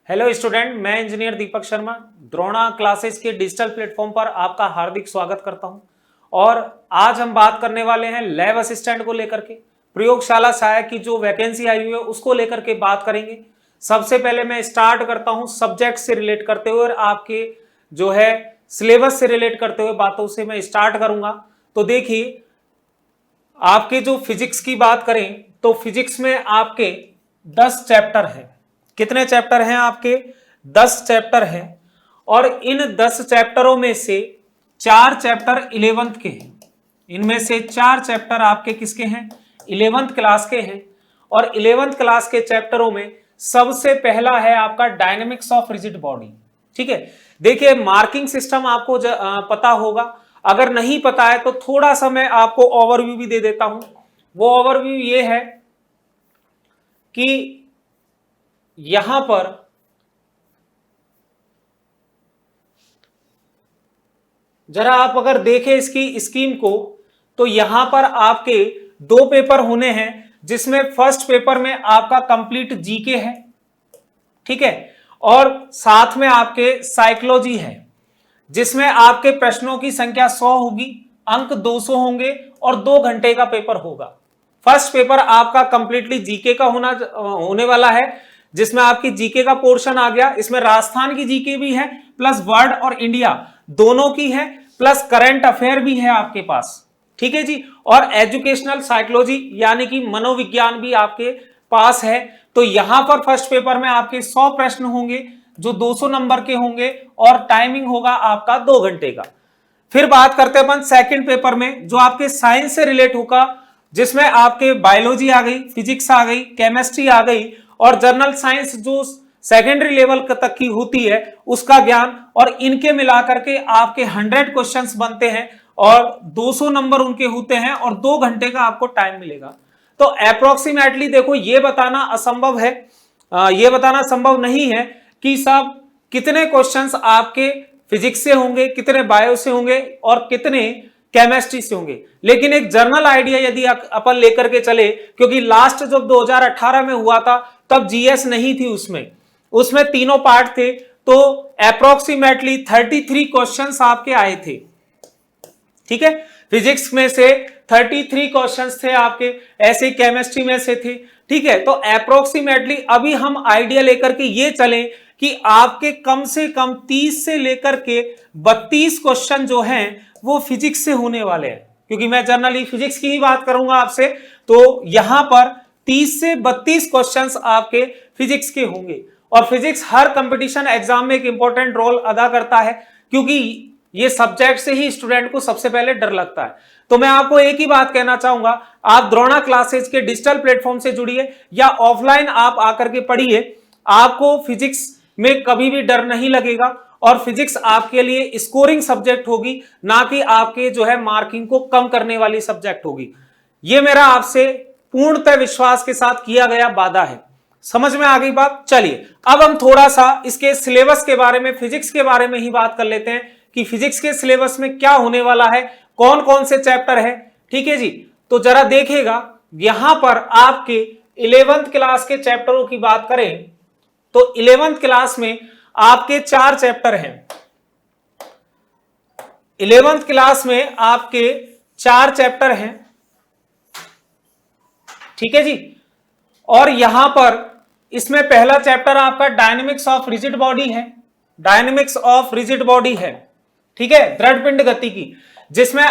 Hello student, मैं engineer Deepak Sharma Drona classes के digital platform पर आपका हार्दिक स्वागत करता हूं। और आज हम बात करने वाले हैं लैब असिस्टेंट को लेकर के, प्रयोगशाला सहायक की जो वैकेंसी आई हुई है उसको लेकर के बात करेंगे। सबसे पहले मैं स्टार्ट करता हूं सब्जेक्ट से रिलेट करते हुए और आपके जो है सिलेबस से रिलेट करते हुए बातों से मैं स्टार्ट करूंगा। तो देखिए, आपके जो फिजिक्स की बात करें तो फिजिक्स में आपके 10 चैप्टर हैं। कितने चैप्टर हैं आपके? 10 चैप्टर हैं। और इन 10 चैप्टरों में से 4 चैप्टर 11th के हैं। इनमें से 4 चैप्टर आपके किसके हैं? 11th क्लास के हैं। और 11th क्लास के चैप्टरों में सबसे पहला है आपका डायनेमिक्स ऑफ रिजिड बॉडी। ठीक है, देखिए मार्किंग सिस्टम आपको पता होगा। अगर नहीं पता है तो थोड़ा सा मैं आपको ओवरव्यू भी दे देता हूं। वो ओवरव्यू ये है कि यहां पर जरा आप अगर देखें इसकी स्कीम को, तो यहां पर आपके 2 पेपर होने हैं, जिसमें फर्स्ट पेपर में आपका कंप्लीट जीके है, ठीक है, और साथ में आपके साइकोलॉजी है, जिसमें आपके प्रश्नों की संख्या 100 होगी, अंक 200 होंगे और 2 घंटे का पेपर होगा। फर्स्ट पेपर आपका कंप्लीटली जीके का होने वाला है, जिसमें आपकी जीके का पोर्शन आ गया। इसमें राजस्थान की जीके भी है, प्लस वर्ल्ड और इंडिया दोनों की है, प्लस करंट अफेयर भी है आपके पास। ठीक है जी। और एजुकेशनल साइकोलॉजी यानी कि मनोविज्ञान भी आपके पास है। तो यहां पर फर्स्ट पेपर में आपके 100 प्रश्न होंगे जो 200 नंबर के होंगे और टाइमिंग होगा आपका 2 घंटे का। फिर बात करते हैं अपन सेकंड पेपर में, जो आपके साइंस से रिलेट होगा, जिसमें आपके बायोलॉजी आ गई, फिजिक्स आ गई, केमिस्ट्री आ गई और जनरल साइंस जो सेकेंडरी लेवल तक की होती है उसका ज्ञान। और इनके मिलाकर के आपके 100 क्वेश्चंस बनते हैं और 200 नंबर उनके होते हैं और 2 घंटे का आपको टाइम मिलेगा। तो अप्रोक्सीमेटली देखो, ये बताना असंभव है, ये बताना संभव नहीं है कि साहब कितने क्वेश्चंस आपके फिजिक्स से होंगे, कितने बायो से होंगे और कितने केमिस्ट्री से होंगे। लेकिन एक जनरल आइडिया यदि अपन लेकर के चले, क्योंकि लास्ट जब 2018 में हुआ था तब जीएस नहीं थी, उसमें तीनों पार्ट थे, तो अप्रोक्सीमेटली 33 क्वेश्चंस आपके आए थे। ठीक है, फिजिक्स में से 33 क्वेश्चंस थे आपके, ऐसे केमिस्ट्री में से थे। ठीक है, तो अप्रोक्सीमेटली अभी हम आइडिया लेकर के ये चलें कि आपके कम से कम 30 से लेकर के 32 क्वेश्चन जो हैं वो फिजिक्स से होने वाले हैं, क्योंकि मैं जनरली फिजिक्स की ही बात करूंगा आपसे। तो यहां पर 30 से 32 क्वेश्चंस आपके फिजिक्स के होंगे। और फिजिक्स हर कंपटीशन एग्जाम में एक इंपॉर्टेंट रोल अदा करता है, क्योंकि ये सब्जेक्ट से ही स्टूडेंट को सबसे पहले डर लगता है। तो मैं आपको एक ही बात कहना चाहूंगा, आप द्रोणा क्लासेस के डिजिटल प्लेटफॉर्म से जुड़िए या ऑफलाइन आप आकर के पढ़िए, आपको फिजिक्स में कभी भी डर नहीं लगेगा। और फिजिक्स आपके लिए स्कोरिंग सब्जेक्ट होगी, ना कि आपके जो है मार्किंग को कम करने वाली सब्जेक्ट होगी। यह मेरा आपसे पूर्णतः विश्वास के साथ किया गया वादा है। समझ में आ गई बात? चलिए अब हम थोड़ा सा इसके सिलेबस के बारे में, फिजिक्स के बारे में ही बात कर लेते हैं कि फिजिक्स के सिलेबस में क्या होने वाला है, कौन कौन से चैप्टर है। ठीक है जी, तो जरा देखिएगा, यहां पर आपके 11th क्लास के चैप्टरों की बात करें तो 11th क्लास में आपके 4 चैप्टर हैं। 11th क्लास में आपके 4 चैप्टर हैं। ठीक है जी। और यहां पर इसमें पहला चैप्टर आपका डायनेमिक्स ऑफ रिजिड बॉडी है, डायनेमिक्स ऑफ रिजिड बॉडी है। ठीक है, दृढ़ पिंड गति की, जिसमें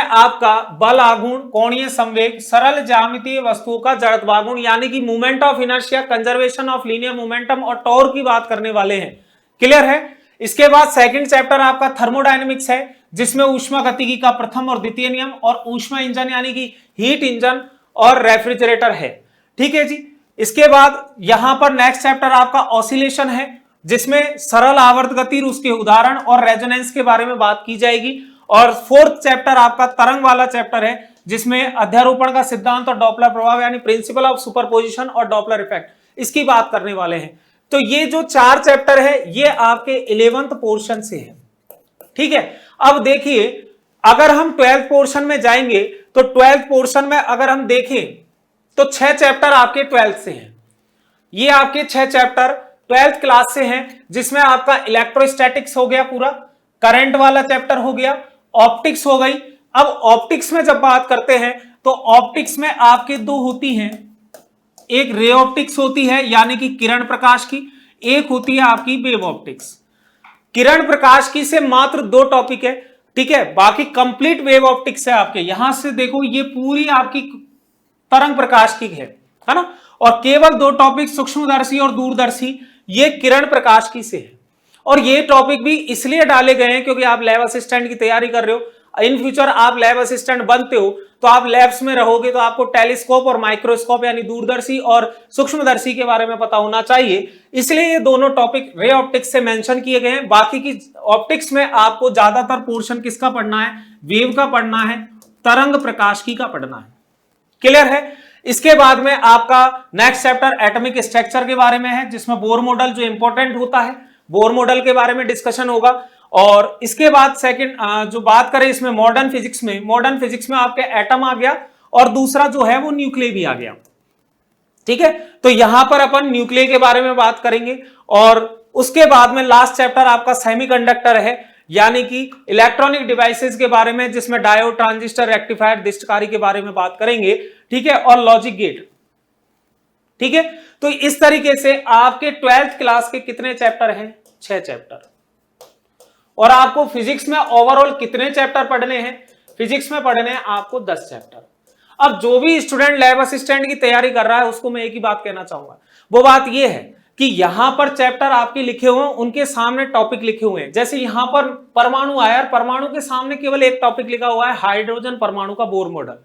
आपका बल आघूर्ण, कोणीय संवेग, सरल ज्यामितीय वस्तुओं का जड़त्वागुण यानी कि movement of inertia, conservation of linear momentum और टॉर्क की बात करने वाले हैं। क्लियर है? इसके बाद सेकंड चैप्टर आपका थर्मोडायनेमिक्स है, जिसमें ऊष्मा गतिकी का प्रथम और द्वितीय नियम और ऊष्मा इंजन यानी कि हीट इंजन और रेफ्रिजरेटर है। ठीक है जी। इसके बाद यहां पर नेक्स्ट चैप्टर आपका ऑसिलेशन है, जिसमें सरल आवर्त गति, उसके उदाहरण और रेजोनेंस के बारे में बात की जाएगी। और फोर्थ चैप्टर आपका तरंग वाला चैप्टर है, जिसमें अध्यारोपण का सिद्धांत और डॉपलर प्रभाव यानी प्रिंसिपल ऑफ सुपरपोजिशन और डॉपलर इफेक्ट, इसकी बात करने वाले हैं। तो ये जो 4 चैप्टर है ये आपके 11th पोर्शन से है। ठीक है, अब देखिए, अगर हम 12th पोर्शन में जाएंगे तो 12th पोर्शन में अगर हम देखें तो 6 चैप्टर आपके 12th से हैं। ये आपके 6 चैप्टर 12th क्लास से हैं, जिसमें आपका इलेक्ट्रोस्टैटिक्स हो गया, पूरा करंट वाला चैप्टर हो गया, ऑप्टिक्स हो गई। अब ऑप्टिक्स में जब बात करते हैं तो ऑप्टिक्स में आपके दो होती हैं, एक रे ऑप्टिक्स होती है यानी कि किरण प्रकाश की, एक होती है आपकी वेव ऑप्टिक्स। किरण प्रकाश की से मात्र 2 टॉपिक है, ठीक है, बाकी कंप्लीट वेव ऑप्टिक्स है आपके। यहां से देखो ये पूरी आपकी तरंग प्रकाश की है ना, और केवल 2 टॉपिक सूक्ष्मदर्शी और दूरदर्शी ये किरण प्रकाश की से है। और ये टॉपिक भी इसलिए डाले गए हैं क्योंकि आप लैब असिस्टेंट की तैयारी कर रहे हो, इन फ्यूचर आप लैब असिस्टेंट बनते हो तो आप लैब्स में रहोगे तो आपको टेलीस्कोप और माइक्रोस्कोप यानी दूरदर्शी और सूक्ष्मदर्शी के बारे में पता होना चाहिए। इसलिए ये दोनों टॉपिक रे ऑप्टिक्स से मेंशन किए गए हैं। बाकी की ऑप्टिक्स में आपको ज्यादातर पोर्शन किसका पढ़ना है, वेव का पढ़ना है, तरंग प्रकाश की का पढ़ना है। क्लियर है। इसके बाद में आपका नेक्स्ट चैप्टर एटॉमिक स्ट्रक्चर के बारे में है, जिसमें बोर मॉडल जो इंपॉर्टेंट होता है, बोर मॉडल के बारे में डिस्कशन होगा। और इसके बाद सेकंड जो बात करें इसमें मॉडर्न फिजिक्स में आपके एटम आ गया और दूसरा जो है वो न्यूक्लिय भी आ गया, ठीक है। तो यहां पर अपन न्यूक्लिय के बारे में बात करेंगे। और उसके बाद में लास्ट चैप्टर आपका सेमीकंडक्टर है, यानी कि इलेक्ट्रॉनिक डिवाइसेस के बारे में, जिसमें डायोड, ट्रांजिस्टर, रेक्टिफायर, दिष्टकारी के बारे में बात करेंगे, ठीक है, और लॉजिक गेट, ठीक है। तो इस तरीके से आपके 12th क्लास के कितने चैप्टर हैं, 6 चैप्टर। और आपको फिजिक्स में ओवरऑल कितने चैप्टर पढ़ने हैं, फिजिक्स में पढ़ने हैं आपको 10 चैप्टर। अब जो भी स्टूडेंट लैब असिस्टेंट की तैयारी कर रहा है उसको मैं एक ही बात कहना चाहूंगा, वो बात यह है कि यहां पर चैप्टर आपके लिखे हुए हैं, उनके सामने टॉपिक लिखे हुए हैं। जैसे यहां पर परमाणु आया, परमाणु के सामने केवल एक टॉपिक लिखा हुआ है, हाइड्रोजन परमाणु का बोर मॉडल।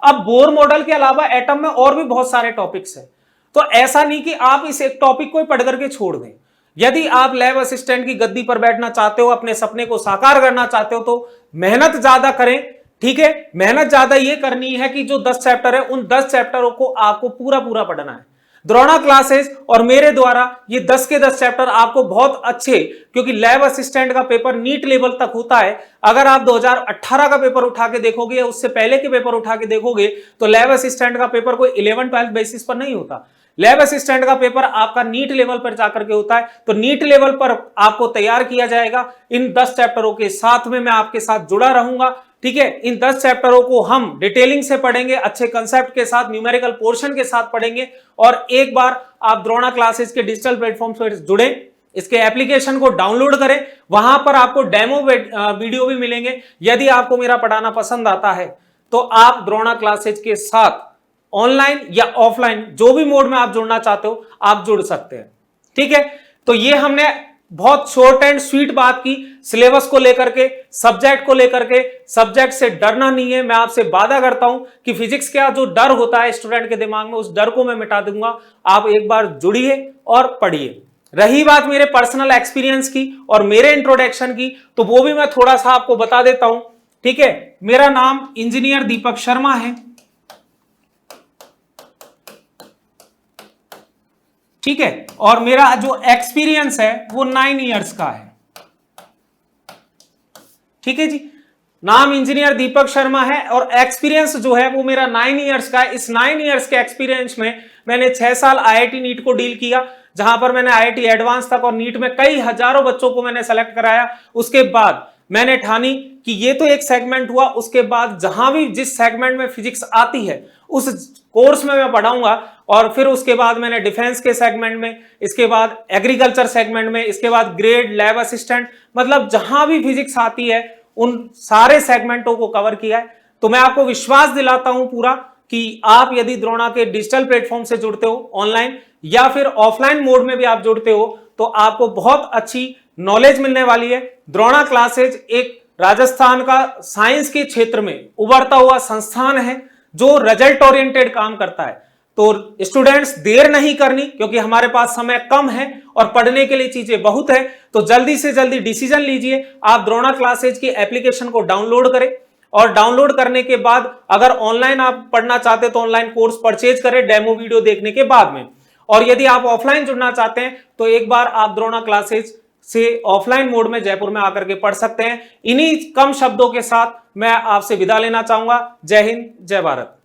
अब बोर मॉडल के अलावा एटम में और भी बहुत सारे टॉपिक्स हैं, तो ऐसा नहीं कि आप इस एक टॉपिक को पढ़ करके छोड़ दें। यदि आप लैब असिस्टेंट की गद्दी पर बैठना चाहते हो, अपने सपने को साकार करना चाहते हो, तो मेहनत ज्यादा करें, ठीक है। मेहनत ज्यादा ये करनी है कि जो 10 चैप्टर है उन 10 चैप्टरों को आपको पूरा पढ़ना है। द्रोणा क्लासेस और मेरे द्वारा ये 10 के 10 चैप्टर आपको बहुत अच्छे, क्योंकि लैब असिस्टेंट का पेपर नीट लेवल तक होता है। अगर आप 2018 का पेपर उठा के देखोगे या उससे पहले के पेपर उठा के देखोगे तो लैब असिस्टेंट का पेपर कोई 11-12 बेसिस पर नहीं होता। लैब असिस्टेंट का पेपर आपका नीट लेवल पर जाकर के होता है। तो नीट लेवल पर आपको तैयार किया जाएगा। इन 10 चैप्टरों के साथ में मैं आपके साथ जुड़ा रहूंगा, ठीक है। इन 10 चैप्टरों को हम डिटेलिंग से पढ़ेंगे, अच्छे कंसेप्ट के साथ, न्यूमेरिकल पोर्शन के साथ पढ़ेंगे। और एक बार आप द्रोणा क्लासेस के डिजिटल प्लेटफॉर्म पर जुड़े, इसके एप्लीकेशन को डाउनलोड करें, वहां पर आपको डेमो वीडियो भी मिलेंगे। यदि आपको मेरा पढ़ाना पसंद आता है तो आप द्रोणा क्लासेस के साथ ऑनलाइन या ऑफलाइन जो भी मोड में आप जुड़ना चाहते हो आप जुड़ सकते हैं, ठीक है। तो ये हमने बहुत शॉर्ट एंड स्वीट बात की सिलेबस को लेकर के, सब्जेक्ट को लेकर के। सब्जेक्ट से डरना नहीं है, मैं आपसे वादा करता हूं कि फिजिक्स का जो डर होता है स्टूडेंट के दिमाग में, उस डर को मैं मिटा दूंगा। आप एक बार जुड़िए और पढ़िए। रही बात मेरे पर्सनल एक्सपीरियंस की और मेरे इंट्रोडक्शन की, तो वो भी मैं थोड़ा सा आपको बता देता हूं, ठीक है। मेरा नाम इंजीनियर दीपक शर्मा है, ठीक है, और मेरा जो एक्सपीरियंस है वो 9 इयर्स का है, ठीक है जी। नाम इंजीनियर दीपक शर्मा है और एक्सपीरियंस जो है वो मेरा 9 इयर्स का है। इस 9 इयर्स के एक्सपीरियंस में मैंने 6 साल आईआईटी नीट को डील किया, जहां पर मैंने आईआईटी एडवांस तक और नीट में कई हजारों बच्चों को मैंने सेलेक्ट कराया। उसके बाद मैंने ठानी कि ये तो एक सेगमेंट हुआ, उसके बाद जहां भी जिस सेगमेंट में फिजिक्स आती है उस कोर्स में मैं पढ़ाऊंगा। और फिर उसके बाद मैंने डिफेंस के सेगमेंट में, इसके बाद एग्रीकल्चर सेगमेंट में, इसके बाद ग्रेड, लैब असिस्टेंट, मतलब जहां भी फिजिक्स आती है उन सारे सेगमेंटों को कवर किया है। तो मैं आपको विश्वास दिलाता हूं पूरा कि आप यदि द्रोणा के डिजिटल प्लेटफॉर्म से जुड़ते हो, ऑनलाइन या फिर ऑफलाइन मोड में भी आप जुड़ते हो, तो आपको बहुत अच्छी नॉलेज मिलने वाली है। द्रोणा क्लासेज एक राजस्थान का साइंस के क्षेत्र में उभरता हुआ संस्थान है जो रिजल्ट ओरिएंटेड काम करता है। तो स्टूडेंट्स देर नहीं करनी, क्योंकि हमारे पास समय कम है और पढ़ने के लिए चीजें बहुत है। तो जल्दी से जल्दी डिसीजन लीजिए, आप द्रोणा क्लासेज की एप्लीकेशन को डाउनलोड करें और डाउनलोड करने के बाद अगर ऑनलाइन आप पढ़ना चाहते हैं तो ऑनलाइन कोर्स परचेज करें डेमो वीडियो देखने के बाद में। और यदि आप ऑफलाइन जुड़ना चाहते हैं तो एक बार आप द्रोणा क्लासेज से ऑफलाइन मोड में जयपुर में आकर के पढ़ सकते हैं। इन्हीं कम शब्दों के साथ मैं आपसे विदा लेना चाहूंगा। जय हिंद, जय भारत।